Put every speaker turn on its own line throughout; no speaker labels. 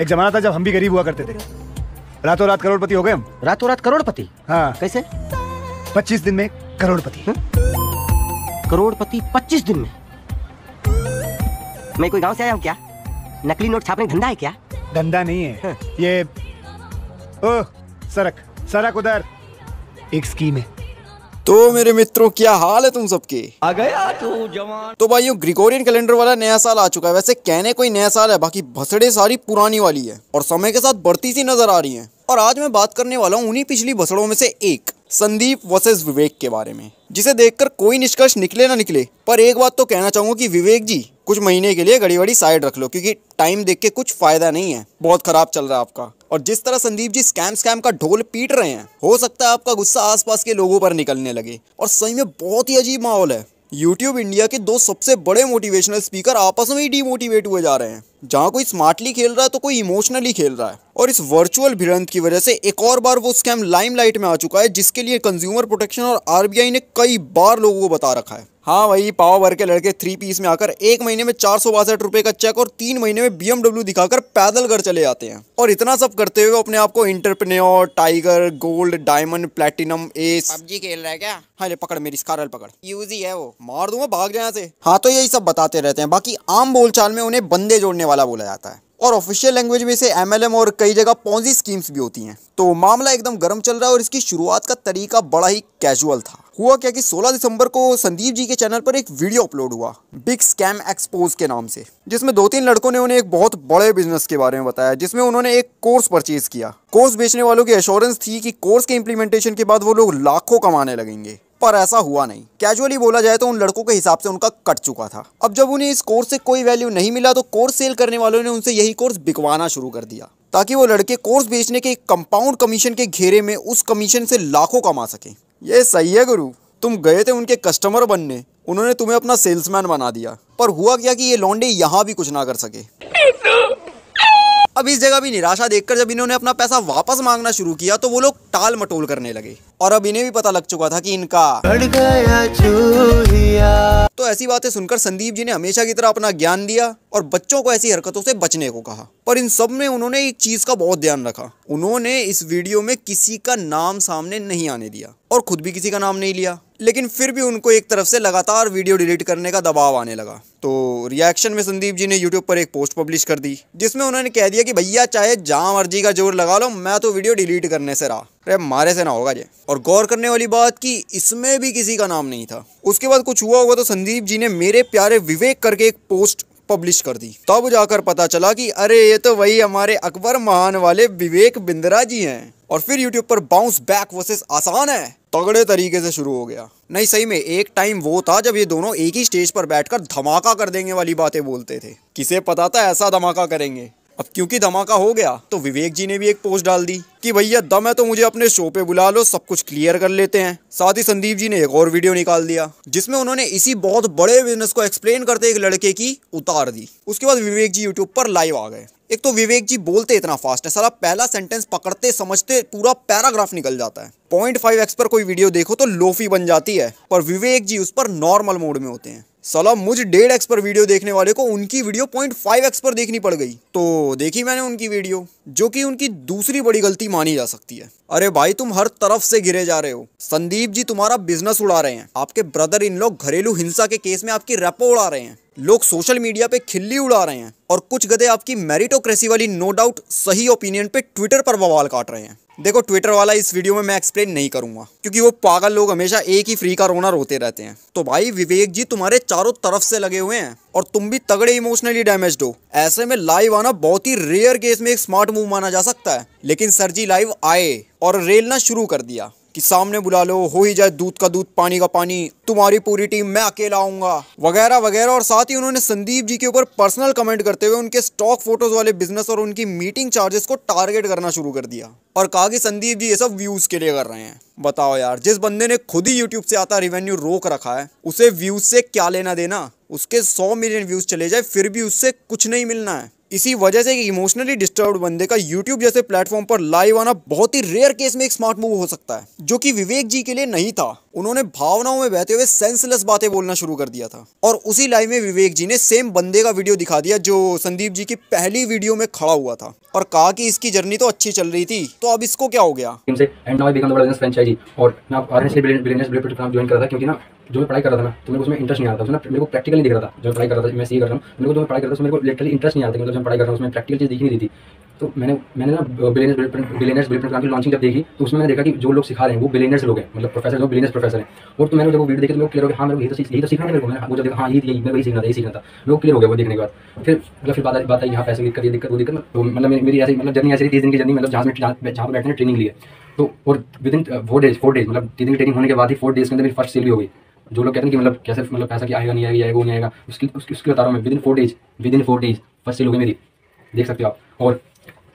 एक जमाना था जब हम भी गरीब हुआ करते थे, रातों रात करोड़पति हो गए हम।
रातों रात करोड़पति?
हाँ।
कैसे?
25 दिन में करोड़पति।
करोड़पति 25 दिन में? मैं कोई गांव से आया हूँ क्या? नकली नोट छापने का धंधा है क्या?
धंधा नहीं है ये। ओह सरक सरक उधर, एक स्कीम है।
तो मेरे मित्रों, क्या हाल है तुम सबके?
आ गया तू जवान।
तो भाइयों, ग्रिगोरियन कैलेंडर वाला नया साल आ चुका है। वैसे कहने कोई नया साल है, बाकी भसड़े सारी पुरानी वाली है और समय के साथ बढ़ती सी नजर आ रही हैं। और आज मैं बात करने वाला हूँ उन्हीं पिछली भसड़ों में से एक, संदीप वर्सेस विवेक के बारे में, जिसे देखकर कोई निष्कर्ष निकले ना निकले, पर एक बात तो कहना चाहूंगा कि विवेक जी कुछ महीने के लिए घड़ी वड़ी साइड रख लो, क्योंकि टाइम देख के कुछ फायदा नहीं है। बहुत खराब चल रहा है आपका। और जिस तरह संदीप जी स्कैम का ढोल पीट रहे हैं, हो सकता है आपका गुस्सा आसपास के लोगों पर निकलने लगे। और सही में बहुत ही अजीब माहौल है। यूट्यूब इंडिया के दो सबसे बड़े मोटिवेशनल स्पीकर आपस में ही डीमोटिवेट हुए जा रहे हैं। जहां कोई स्मार्टली खेल रहा है तो कोई इमोशनली खेल रहा है। और इस वर्चुअल भिड़ंत की वजह से एक और बार वो स्कैम लाइमलाइट में आ चुका है, जिसके लिए कंज्यूमर प्रोटेक्शन और आरबीआई ने कई बार लोगों को बता रखा है। हाँ वही पाव भर के लड़के 3 पीस में आकर 1 महीने में 462 रुपए का चेक और 3 महीने में BMW दिखाकर पैदल घर चले जाते हैं। और इतना सब करते हुए अपने आप को entrepreneur, tiger, gold, diamond, platinum, S.
PUBG खेल रहा है क्या?
हाँ ले पकड़ मेरी स्कारल पकड़।
यूजी है वो।
मार दूंगा, भाग जाए यहाँ से। हाँ तो यही सब बताते रहते हैं। बाकी आम बोलचाल में उन्हें बंदे जोड़ने वाला बोला जाता है और ऑफिशियल लैंग्वेज में इसे MLM और कई जगह पॉन्जी स्कीम्स भी होती हैं। तो मामला एकदम गर्म चल रहा है और इसकी शुरुआत का तरीका बड़ा ही कैजुअल था। हुआ क्या कि 16 दिसंबर को संदीप जी के चैनल पर एक वीडियो अपलोड हुआ, बिग स्कैम एक्सपोज के नाम से, जिसमें 2-3 लड़कों ने उन्हें एक बहुत बड़े बिजनेस के बारे में बताया, जिसमें उन्होंने एक कोर्स परचेज किया। कोर्स बेचने वालों की एश्योरेंस थी कि कोर्स के इम्प्लीमेंटेशन के बाद वो लोग लाखों कमाने लगेंगे, पर ऐसा हुआ नहीं। कैजुअली बोला जाए तो उन लड़कों के हिसाब से उनका कट चुका था। अब जब उन्हें इस कोर्स से कोई वैल्यू नहीं मिला तो कोर्स सेल करने वालों ने उनसे यही कोर्स बिकवाना शुरू कर दिया, ताकि वो लड़के कोर्स बेचने के कंपाउंड कमीशन के घेरे में उस कमीशन से लाखों कमा सके। ये सही है गुरु, तुम गए थे उनके कस्टमर बनने, उन्होंने तुम्हें अपना सेल्समैन बना दिया। पर हुआ क्या कि ये लौंडे यहाँ भी कुछ ना कर सके। अब इस जगह भी निराशा देखकर जब इन्होंने अपना पैसा वापस मांगना शुरू किया तो वो लोग टाल मटोल करने लगे। और अब इन्हें भी पता लग चुका था कि इनका बढ़ गया चूहिया। तो ऐसी बातें सुनकर संदीप जी ने हमेशा की तरह अपना ज्ञान दिया और बच्चों को ऐसी हरकतों से बचने को कहा। पर इन सब में उन्होंने एक चीज का बहुत ध्यान रखा, उन्होंने इस वीडियो में किसी का नाम सामने नहीं आने दिया और खुद भी किसी का नाम नहीं लिया। लेकिन फिर भी उनको एक तरफ से लगातार वीडियो डिलीट करने का दबाव आने लगा। तो रिएक्शन में संदीप जी ने यूट्यूब पर एक पोस्ट पब्लिश कर दी, जिसमें उन्होंने कह दिया कि भैया चाहे जहां मर्जी का जोर लगा लो, मैं तो वीडियो डिलीट करने से रहा, अरे मारे से ना होगा जे। और गौर करने वाली बात कि इसमें भी किसी का नाम नहीं था। उसके बाद कुछ हुआ होगा तो संदीप जी ने मेरे प्यारे विवेक करके एक पोस्ट पब्लिश कर दी। तब जाकर पता चला कि अरे ये तो वही हमारे अकबर महान वाले विवेक बिंद्रा जी हैं। और फिर यूट्यूब पर बाउंस बैक वर्सेस आसान है तगड़े तरीके से शुरू हो गया। नहीं सही में एक टाइम वो था जब ये दोनों एक ही स्टेज पर बैठकर धमाका कर देंगे वाली बातें बोलते थे। किसे पता था ऐसा धमाका करेंगे। अब क्योंकि धमाका हो गया तो विवेक जी ने भी एक पोस्ट डाल दी कि भैया दम है तो मुझे अपने शो पे बुला लो, सब कुछ क्लियर कर लेते हैं। साथ ही संदीप जी ने एक और वीडियो निकाल दिया, जिसमें उन्होंने इसी बहुत बड़े बिजनेस को एक्सप्लेन करते एक लड़के की उतार दी। उसके बाद विवेक जी यूट्यूब पर लाइव आ गए। एक तो विवेक जी बोलते इतना फास्ट है, साला पहला सेंटेंस पकड़ते समझते पूरा पैराग्राफ निकल जाता है। 0.5x पर कोई वीडियो देखो तो लोफी बन जाती है, पर विवेक जी उस पर नॉर्मल मोड में होते हैं। साला मुझ 1.5x पर वीडियो देखने वाले को उनकी वीडियो 0.5x पर देखनी पड़ गई। तो देखी मैंने उनकी वीडियो, जो कि उनकी दूसरी बड़ी गलती मानी जा सकती है। अरे भाई तुम हर तरफ से गिरे जा रहे हो। संदीप जी तुम्हारा बिजनेस उड़ा रहे हैं, आपके ब्रदर इन लोग घरेलू हिंसा के केस में आपकी रेपो उड़ा रहे हैं, लोग सोशल मीडिया पे खिल्ली उड़ा रहे हैं और कुछ गधे आपकी मेरिटोक्रेसी वाली नो डाउट सही ओपिनियन पे ट्विटर पर बवाल काट रहे हैं। देखो ट्विटर वाला इस वीडियो में मैं एक्सप्लेन नहीं करूंगा, क्योंकि वो पागल लोग हमेशा एक ही फ्री का रोना रोते रहते हैं। तो भाई विवेक जी तुम्हारे चारों तरफ से लगे हुए हैं और तुम भी तगड़े इमोशनली डैमेज्ड हो। ऐसे में लाइव आना बहुत ही रेयर केस में एक स्मार्ट मूव माना जा सकता है, लेकिन सर जी लाइव आए और रेलना शुरू कर दिया कि सामने बुला लो, हो ही जाए दूध का दूध पानी का पानी, तुम्हारी पूरी टीम मैं अकेला आऊंगा वगैरह वगैरह। और साथ ही उन्होंने संदीप जी के ऊपर पर्सनल कमेंट करते हुए उनके स्टॉक फोटोज वाले बिजनेस और उनकी मीटिंग चार्जेस को टारगेट करना शुरू कर दिया और कहा कि संदीप जी ये सब व्यूज के लिए कर रहे हैं। बताओ यार, जिस बंदे ने खुद ही यूट्यूब से आता रेवेन्यू रोक रखा है, उसे व्यूज से क्या लेना देना। उसके 100 मिलियन व्यूज चले जाए फिर भी उससे कुछ नहीं मिलना है। इसी वजह से एक इमोशनली डिस्टर्ब्ड बंदे का यूट्यूब जैसे प्लेटफॉर्म पर लाइव आना बहुत ही रेयर केस में एक स्मार्ट मूव हो सकता है, जो कि विवेक जी के लिए नहीं था। उन्होंने भावनाओं में बहते हुए सेंसलेस बातें बोलना शुरू कर दिया था और उसी लाइव में विवेक जी ने सेम बंदे का वीडियो दिखा दिया जो संदीप जी की पहली वीडियो में खड़ा हुआ था और कहा कि इसकी जर्नी तो अच्छी चल रही थी, तो अब इसको क्या हो गया।
और मैं RNS billionaires blueprint programme join करा था, क्योंकि ना जो मैं पढ़ाई कर रहा था ना, तो मेरे को उसमें इंटरेस्ट नहीं आ रहा था। उसमें मेरे को प्रैक्टिकल नहीं दिख रहा था। जो मैं पढ़ाई कर रहा था, मैं सीए कर रहा हूँ, मेरे को जो मैं पढ़ाई कर रहा था मेरे को लिटरली इंटरेस्ट नहीं आ रहा था। मतलब जब मैं पढ़ाई कर रहा हूँ उसमें प्रैक्टिकल चीज़ दिख नहीं रही थी। तो मैंने ना बिलियनियर्स ब्लूप्रिंट प्रोग्राम की लॉन्चिंग जब देखी, तो उसमें मैंने देखा कि जो लोग सिखा रहे हैं वो बिलियनियर्स लोग हैं, मतलब प्रोफेसर जो बिलियनियर्स प्रोफेसर हैं। और तो मैंने जब वो वीडियो देखी तो मेरे को क्लियर हो गया, हाँ मेरे को यही तो सीखना है। मेरे को मैंने वो जब देखा, हाँ यही मैं वही सीखना था, यही सीखना था। मेरे को क्लियर हो गया वो देखने के बाद। फिर बात आई यहाँ पैसे की दिक्कत, ये दिक्कत वो दिक्कत। तो मतलब मेरी ऐसी मतलब जर्नी ऐसी 30 दिन की जर्नी, मतलब जहाँ पर बैठे ट्रेनिंग लिए। तो और विदिन 4 डेज मतलब 3 दिन की ट्रेनिंग होने के बाद ही 4 डेज के अंदर मेरी फर्स्ट सेल भी हो गई। जो लोग कहते हैं कि मतलब कैसे मतलब पैसा कि आएगा नहीं आएगा वो नहीं आएगा, उसकी बता रहा हूँ मैं। विदिन 4 डेज फर्स्ट सेल हो गई मेरी, देख सकते हो आप। और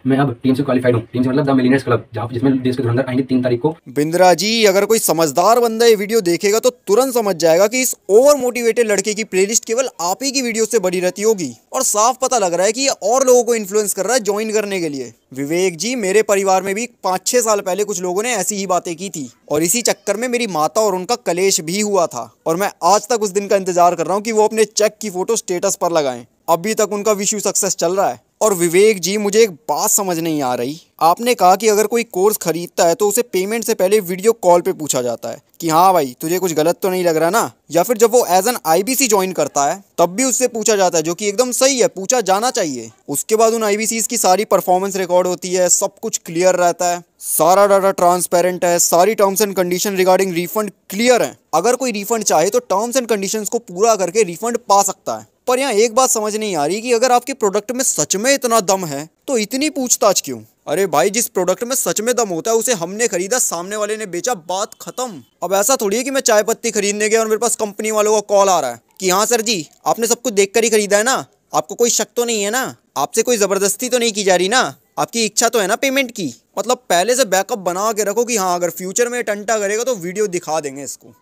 मैं अब टीम से क्वालिफाइड हूँ। टीम से मतलब द मिलियनेयर्स क्लब, जहाँ जिसमें देश के धुरंधर आएंगे 3 तारीख को।
बिंद्रा जी, अगर कोई समझदार बंदा ये वीडियो देखेगा तो तुरंत समझ जाएगा कि इस ओवर मोटिवेटेड लड़के की प्लेलिस्ट केवल आप ही की वीडियो से बड़ी रहती होगी और साफ पता लग रहा है कि ये और लोगों को इन्फ्लुएंस कर रहा है ज्वाइन करने के लिए। विवेक जी, मेरे परिवार में भी 5-6 साल पहले कुछ लोगों ने ऐसी ही बातें की थी और इसी चक्कर में मेरी माता और उनका कलेश भी हुआ था और मैं आज तक उस दिन का इंतजार कर रहा हूँ कि वो अपने चेक की फोटो स्टेटस पर लगाएं। अभी तक उनका विशु सक्सेस चल रहा है। और विवेक जी, मुझे एक बात समझ नहीं आ रही। आपने कहा कि अगर कोई कोर्स खरीदता है तो उसे पेमेंट से पहले वीडियो कॉल पे पूछा जाता है कि हाँ भाई तुझे कुछ गलत तो नहीं लग रहा ना, या फिर जब वो एज एन आईबीसी ज्वाइन करता है तब भी उससे पूछा जाता है, जो कि एकदम सही है, पूछा जाना चाहिए। उसके बाद उन आईबीसीज की सारी परफॉर्मेंस रिकॉर्ड होती है, सब कुछ क्लियर रहता है, सारा डाटा ट्रांसपेरेंट है, सारी terms and condition regarding refund clear है। अगर कोई रिफंड चाहे तो टर्म्स एंड कंडीशंस को पूरा करके रिफंड पा सकता है। पर यहाँ एक बात समझ नहीं आ रही कि अगर आपके प्रोडक्ट में सच में इतना दम है तो इतनी पूछताछ क्यों। अरे भाई, जिस प्रोडक्ट में सच में दम होता है उसे हमने खरीदा, सामने वाले ने बेचा, बात खत्म। अब ऐसा थोड़ी है कि मैं चाय पत्ती खरीदने गया और मेरे पास कंपनी वालों का कॉल आ रहा है कि हाँ सर जी, आपने सब कुछ देख कर ही खरीदा है ना, आपको कोई शक तो नहीं है ना, आपसे कोई जबरदस्ती तो नहीं की जा रही ना, आपकी इच्छा तो है ना पेमेंट की। मतलब पहले से बैकअप बना के रखो कि हाँ अगर फ्यूचर में टंटा करेगा तो वीडियो दिखा देंगे इसको।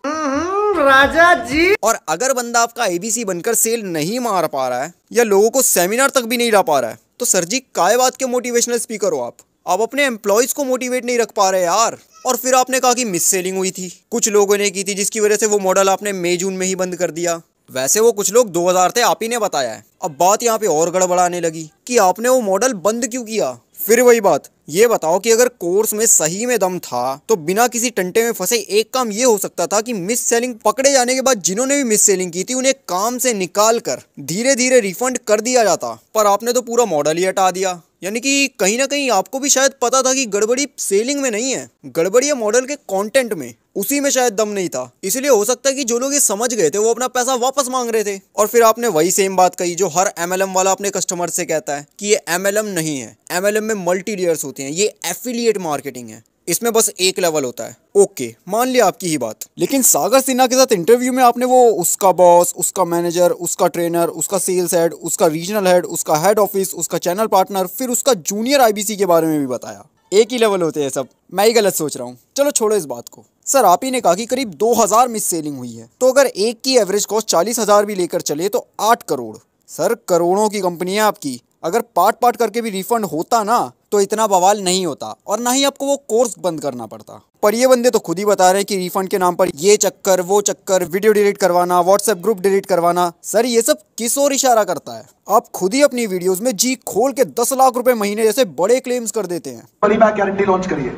राजा जी।
और अगर बंदा आपका एबीसी बनकर सेल नहीं मार पा रहा है या लोगों को सेमिनार तक भी नहीं ला पा रहा है तो सर जी काय बात के मोटिवेशनल स्पीकर हो आप अपने एम्प्लॉयज को मोटिवेट नहीं रख पा रहे यार। और फिर आपने कहा कि मिस सेलिंग हुई थी, कुछ लोगों ने की थी, जिसकी वजह से वो मॉडल आपने मई जून में ही बंद कर दिया। वैसे वो कुछ लोग 2000 थे, आप ही ने बताया है। अब बात यहाँ पे और गड़बड़ाने लगी कि आपने वो मॉडल बंद क्यों किया। फिर वही बात, ये बताओ कि अगर कोर्स में सही में दम था तो बिना किसी टंटे में फंसे एक काम ये हो सकता था कि मिस सेलिंग पकड़े जाने के बाद जिन्होंने भी मिस सेलिंग की थी उन्हें काम से निकाल कर धीरे धीरे रिफंड कर दिया जाता। पर आपने तो पूरा मॉडल ही हटा दिया। यानी कि कहीं ना कहीं आपको भी शायद पता था कि गड़बड़ी सेलिंग में नहीं है, गड़बड़ी है मॉडल के कंटेंट में, उसी में शायद दम नहीं था। इसलिए हो सकता है कि जो लोग ये समझ गए थे वो अपना पैसा वापस मांग रहे थे। और फिर आपने वही सेम बात कही जो हर एमएलएम वाला अपने कस्टमर से कहता है कि ये एमएलएम नहीं है, एमएलएम में मल्टी लेयर्स होते हैं, ये एफिलिएट मार्केटिंग है, इसमें बस एक लेवल होता है। ओके, मान लिया आपकी ही बात, लेकिन सागर सिन्हा के साथ इंटरव्यू में आपने वो उसका बॉस, उसका मैनेजर, उसका ट्रेनर, उसका सेल्स हेड, उसका रीजनल हेड, उसका हेड ऑफिस, उसका चैनल पार्टनर, फिर उसका जूनियर आईबीसी के बारे में भी बताया। एक ही लेवल होते हैं सब, मैं ही गलत सोच रहा हूँ। चलो छोड़ो इस बात को। सर आप ही ने कहा कि करीब 2000 मिस सेलिंग हुई है, तो अगर एक की एवरेज कॉस्ट 40,000 भी लेकर चले तो 8 करोड़। सर करोड़ों की कंपनी है आपकी, अगर पार्ट करके भी रिफंड होता ना तो इतना बवाल नहीं होता और ना ही आपको वो कोर्स बंद करना पड़ता। पर ये बंदे तो खुद ही बता रहे हैं कि रिफंड के नाम पर ये चक्कर वो चक्कर, वीडियो डिलीट करवाना, व्हाट्सएप ग्रुप डिलीट करवाना। सर ये सब किस ओर इशारा करता है? आप खुद ही अपनी वीडियोस में जी खोल के 10 लाख रुपए महीने जैसे बड़े क्लेम्स कर देते हैं।
मनी बैक गारंटी लॉन्च करिए।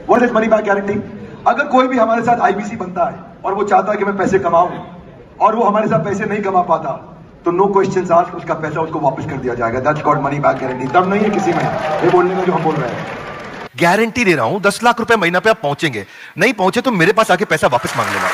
What is money back guarantee? अगर कोई भी हमारे साथ आईबीसी बनता है और वो चाहता है कि मैं पैसे कमाऊं और वो हमारे साथ पैसे नहीं कमा पाता तो नो क्वेश्चंस आस्क्ड, उसका पैसा उसको वापस कर दिया जाएगा। That's called money back guarantee. दम नहीं है किसी में ये बोलने में जो हम बोल रहे हैं।
गारंटी दे रहा हूं 10 लाख रुपए महीना पे आप पहुंचेंगे, नहीं पहुंचे तो मेरे पास आके पैसा वापस मांग लेना।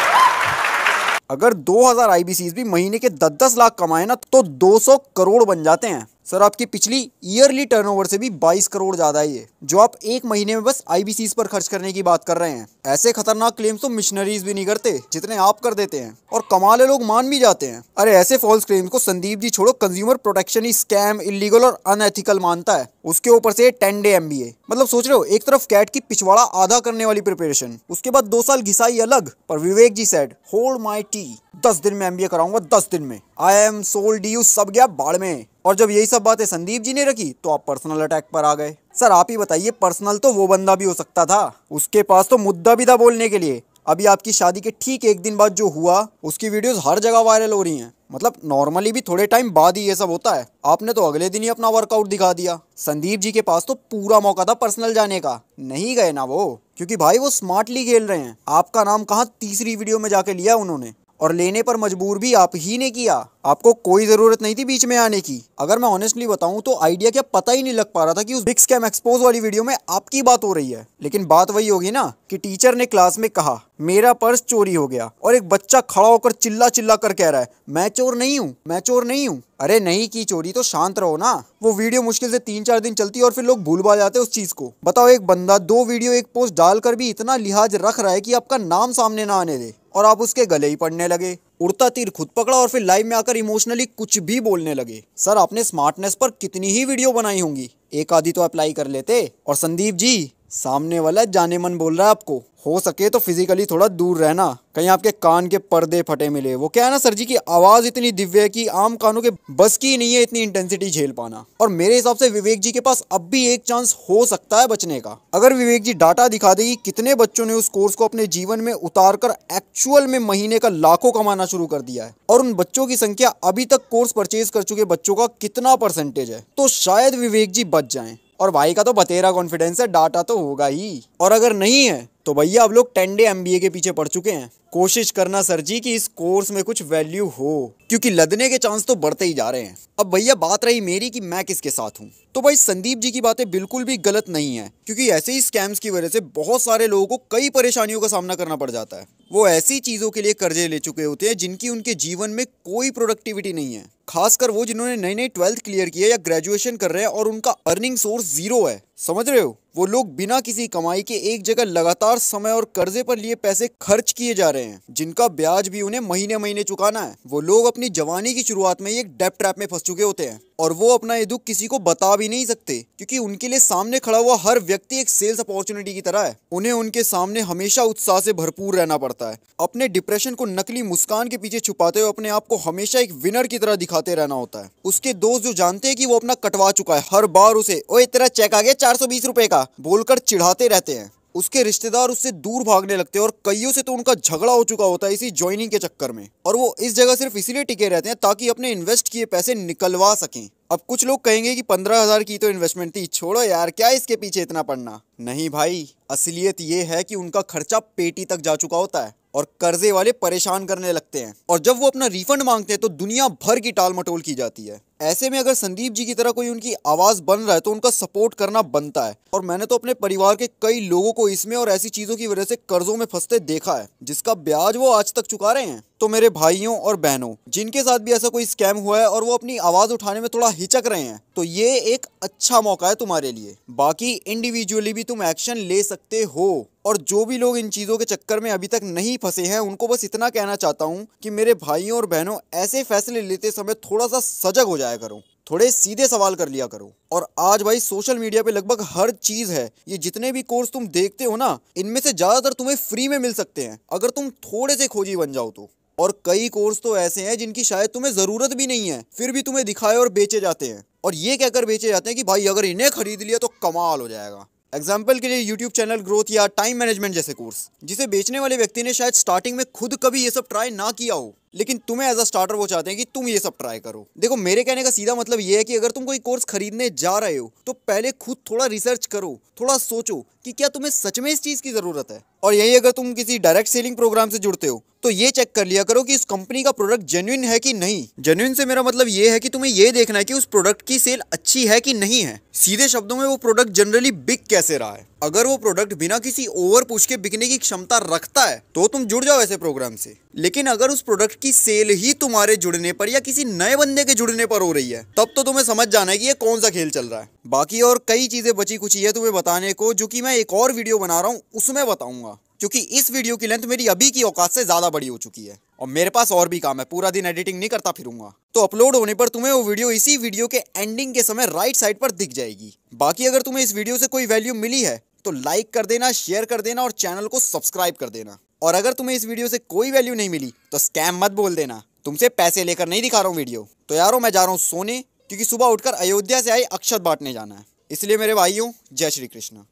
अगर 2000 आईबीसीज भी महीने के 10-10 लाख कमाए ना तो 200 करोड़ बन जाते हैं। सर आपकी पिछली ईयरली टर्नओवर से भी 22 करोड़ ज्यादा है ये, जो आप एक महीने में बस आईबीसीज पर खर्च करने की बात कर रहे हैं। ऐसे खतरनाक क्लेम्स तो मिशनरीज भी नहीं करते जितने आप कर देते हैं, और कमाल है लोग मान भी जाते हैं। अरे ऐसे फॉल्स क्लेम्स को संदीप जी छोड़ो, कंज्यूमर प्रोटेक्शन ही स्कैम, इलीगल और अनएथिकल मानता है। उसके ऊपर से 10 डे MBA, मतलब सोच रहे हो एक तरफ कैट की पिछवाड़ा आधा करने वाली प्रिपरेशन, उसके बाद 2 साल घिसाई अलग। पर विवेक जी सेड होल्ड माई टी, 10 दिन में एमबीए कराऊंगा, 10 दिन में। आई एम सोल्ड यू, सब गया बाढ़ में। और जब यही सब बातें संदीप जी ने रखी तो आप पर्सनल अटैक पर आ गए। सर आप ही बताइए, पर्सनल तो वो बंदा भी हो सकता था, उसके पास तो मुद्दा भी था बोलने के लिए। अभी आपकी शादी के ठीक एक दिन बाद जो हुआ, उसकी वीडियोस हर जगह वायरल हो रही हैं। मतलब नॉर्मली भी थोड़े टाइम बाद ही ये सब होता है। आपने तो अगले दिन ही अपना वर्कआउट दिखा दिया। संदीप जी के पास तो पूरा मौका था पर्सनल जाने का, नहीं गए ना वो, क्योंकि भाई वो स्मार्टली खेल रहे हैं। आपका नाम कहाँ तीसरी वीडियो में जाके लिया उन्होंने, और लेने पर मजबूर भी आप ही ने किया। आपको कोई जरूरत नहीं थी बीच में आने की। अगर मैं ऑनेस्टली बताऊं तो आइडिया क्या पता ही नहीं लग पा रहा था कि उस बिग स्कैम एक्सपोज वाली वीडियो में आपकी बात हो रही है। लेकिन बात वही होगी ना कि टीचर ने क्लास में कहा मेरा पर्स चोरी हो गया, और एक बच्चा खड़ा होकर चिल्ला चिल्ला कर कह रहा है मैं चोर नहीं हूँ, मैं चोर नहीं हूँ। अरे नहीं की चोरी तो शांत रहो ना। वो वीडियो मुश्किल से 3-4 दिन चलती है और फिर लोग भूल भा जाते हैं उस चीज को। बताओ, एक बंदा 2 वीडियो एक पोस्ट डालकर भी इतना लिहाज रख रहा है कि आपका नाम सामने ना आने दे, और आप उसके गले ही पड़ने लगे। उड़ता तीर खुद पकड़ा और फिर लाइव में आकर इमोशनली कुछ भी बोलने लगे। सर आपने स्मार्टनेस पर कितनी ही वीडियो बनाई होंगी, एक आधी तो अप्लाई कर लेते। और संदीप जी, सामने वाला जाने मन बोल रहा है आपको, हो सके तो फिजिकली थोड़ा दूर रहना, कहीं आपके कान के पर्दे फटे मिले। वो क्या है ना सर जी की आवाज इतनी दिव्य है कि आम कानों के बस की नहीं है इतनी इंटेंसिटी झेल पाना। और मेरे हिसाब से विवेक जी के पास अब भी एक चांस हो सकता है बचने का। अगर विवेक जी डाटा दिखा दे कि कितने बच्चों ने उस कोर्स को अपने जीवन में उतार कर एक्चुअल में महीने का लाखों कमाना शुरू कर दिया है, और उन बच्चों की संख्या अभी तक कोर्स परचेज कर चुके बच्चों का कितना परसेंटेज है, तो शायद विवेक जी बच जाएं। और भाई का तो बतेरा कॉन्फिडेंस है, डाटा तो होगा ही। और अगर नहीं है तो भैया अब लोग 10 डे एमबीए के पीछे पड़ चुके हैं। कोशिश करना सर जी कि इस कोर्स में कुछ वैल्यू हो, क्योंकि लदने के चांस तो बढ़ते ही जा रहे हैं। अब भैया बात रही मेरी कि मैं किसके साथ हूँ, तो भाई संदीप जी की बातें बिल्कुल भी गलत नहीं है, क्योंकि ऐसे ही स्कैम्स की वजह से बहुत सारे लोगों को कई परेशानियों का सामना करना पड़ जाता है। वो ऐसी चीजों के लिए कर्जे ले चुके होते हैं जिनकी उनके जीवन में कोई प्रोडक्टिविटी नहीं है। खासकर वो जिन्होंने नई 12th क्लियर की है या ग्रेजुएशन कर रहे हैं और उनका अर्निंग सोर्स 0 है। समझ रहे हो, वो लोग बिना किसी कमाई के एक जगह लगातार समय और कर्जे पर लिए पैसे खर्च किए जा रहे हैं, जिनका ब्याज भी उन्हें महीने महीने चुकाना है। वो लोग अपनी जवानी की शुरुआत में ही एक डेब्ट ट्रैप में फंस चुके होते हैं, और वो अपना ये दुख किसी को बता भी नहीं सकते, क्योंकि उनके लिए सामने खड़ा हुआ हर व्यक्ति एक सेल्स अपॉर्चुनिटी की तरह है। उन्हें उनके सामने हमेशा उत्साह से भरपूर रहना पड़ता है। अपने डिप्रेशन को नकली मुस्कान के पीछे छुपाते हुए अपने आप को हमेशा एक विनर की तरह दिखाते रहना होता है। उसके दोस्त जो जानते हैं कि वो अपना कटवा चुका है, हर बार उसे ओए तेरा चेक आ गया 420 रुपए का बोलकर चिढ़ाते रहते हैं। उसके रिश्तेदार उससे दूर भागने लगते हैं, और कईयों से तो उनका झगड़ा हो चुका होता है इसी ज्वाइनिंग के चक्कर में। और वो इस जगह सिर्फ इसीलिए टिके रहते हैं ताकि अपने इन्वेस्ट किए पैसे निकलवा सकें। अब कुछ लोग कहेंगे कि 15,000 की तो इन्वेस्टमेंट थी, छोड़ो यार क्या इसके पीछे इतना पड़ना। नहीं भाई, असलियत ये है कि उनका खर्चा पेटी तक जा चुका होता है और कर्जे वाले परेशान करने लगते हैं, और जब वो अपना रिफंड मांगते हैं तो दुनिया भर की टाल मटोल की जाती है। ऐसे में अगर संदीप जी की तरह कोई उनकी आवाज बन रहा है तो उनका सपोर्ट करना बनता है। और मैंने तो अपने परिवार के कई लोगों को इसमें और ऐसी चीजों की वजह से कर्जों में फंसते देखा है, जिसका ब्याज वो आज तक चुका रहे हैं। तो मेरे भाइयों और बहनों जिनके साथ भी ऐसा कोई स्कैम हुआ है और वो अपनी आवाज उठाने में थोड़ा हिचक रहे हैं, तो ये एक अच्छा मौका है तुम्हारे लिए। बाकी इंडिविजुअली भी तुम एक्शन ले सकते हो। और जो भी लोग इन चीजों के चक्कर में अभी तक नहीं फंसे हैं, उनको बस इतना कहना चाहता हूँ कि मेरे भाइयों और बहनों, ऐसे फैसले लेते समय थोड़ा सा सजग हो जाया करो, थोड़े सीधे सवाल कर लिया करो। और आज भाई सोशल मीडिया पे लगभग हर चीज है। ये जितने भी कोर्स तुम देखते हो ना, इनमें से ज्यादातर तुम्हें फ्री में मिल सकते हैं अगर तुम थोड़े से खोजी बन जाओ तो। और कई कोर्स तो ऐसे हैं जिनकी शायद तुम्हें जरूरत भी नहीं है, फिर भी तुम्हें दिखाए और बेचे जाते हैं, और ये कहकर बेचे जाते हैं कि भाई अगर इन्हें खरीद लिया तो कमाल हो जाएगा। एग्जाम्पल के लिए यूट्यूब चैनल ग्रोथ या टाइम मैनेजमेंट जैसे कोर्स, जिसे बेचने वाले व्यक्ति ने शायद स्टार्टिंग में खुद कभी ये सब ट्राई ना किया हो, लेकिन तुम्हें एज अ स्टार्टर वो चाहते हैं कि तुम ये सब ट्राई करो। देखो, मेरे कहने का सीधा मतलब ये है कि अगर तुम कोई कोर्स खरीदने जा रहे हो तो पहले खुद थोड़ा रिसर्च करो, थोड़ा सोचो कि क्या तुम्हें सच में इस चीज की जरूरत है। और यही अगर तुम किसी डायरेक्ट सेलिंग प्रोग्राम से जुड़ते हो तो ये चेक कर लिया करो कि इस कंपनी का प्रोडक्ट जेन्युइन है कि नहीं। जेन्युइन से मेरा मतलब ये है कि तुम्हें ये देखना है कि उस प्रोडक्ट की सेल अच्छी है कि नहीं है। सीधे शब्दों में, वो प्रोडक्ट जनरली बिक कैसे रहा है। अगर वो प्रोडक्ट बिना किसी ओवर पुश के बिकने की क्षमता रखता है तो तुम जुड़ जाओ ऐसे प्रोग्राम से। लेकिन अगर उस प्रोडक्ट की सेल ही तुम्हारे जुड़ने पर या किसी नए बंदे के जुड़ने पर हो रही है, तब तो तुम्हें समझ जाना है कि ये कौन सा खेल चल रहा है। बाकी और कई चीजें बची कुछ है तुम्हें बताने को, जो कि मैं एक और वीडियो बना रहा हूँ उसमें बताऊंगा, क्योंकि इस वीडियो की लेंथ मेरी अभी की औकात से ज्यादा बड़ी हो चुकी है और मेरे पास और भी काम है, पूरा दिन एडिटिंग नहीं करता फिरूंगा। तो अपलोड होने पर तुम्हें वो वीडियो इसी वीडियो के एंडिंग के समय राइट साइड पर दिख जाएगी। बाकी अगर तुम्हें इस वीडियो से कोई वैल्यू मिली है तो लाइक कर देना, शेयर कर देना और चैनल को सब्सक्राइब कर देना। और अगर तुम्हें इस वीडियो से कोई वैल्यू नहीं मिली तो स्कैम मत बोल देना, तुमसे पैसे लेकर नहीं दिखा रहा हूँ वीडियो। तो यारों मैं जा रहा हूँ सोने, क्योंकि सुबह उठकर अयोध्या से आए अक्षत बांटने जाना है। इसलिए मेरे भाइयों, जय श्री कृष्ण।